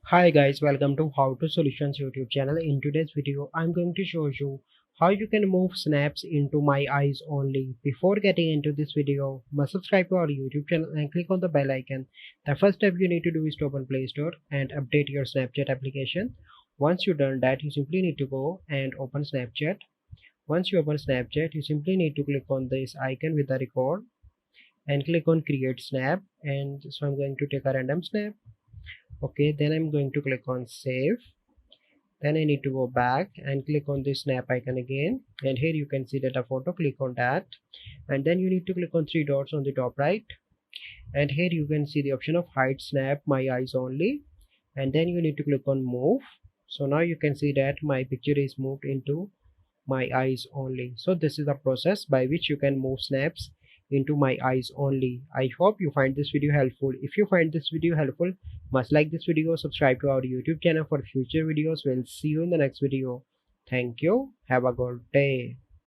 Hi guys, welcome to How to Solutions YouTube channel. In today's video, I'm going to show you how you can move snaps into My Eyes Only. Before getting into this video, must subscribe to our YouTube channel and click on the bell icon. The first step you need to do is to open Play Store and update your Snapchat application. Once you've done that, you simply need to go and open Snapchat. Once you open Snapchat, you simply need to click on this icon with the record and click on Create Snap. And so I'm going to take a random snap. Okay, then I'm going to click on Save. Then I need to go back and click on the snap icon again, and here you can see that a photo. Click on that, and then you need to click on three dots on the top right, and here you can see the option of hide snap my eyes only, and then you need to click on move. So now you can see that my picture is moved into my eyes only. So this is the process by which you can move snaps into my eyes only. I hope you find this video helpful. If you find this video helpful, must like this video, subscribe to our YouTube channel for future videos. We'll see you in the next video. Thank you. Have a good day.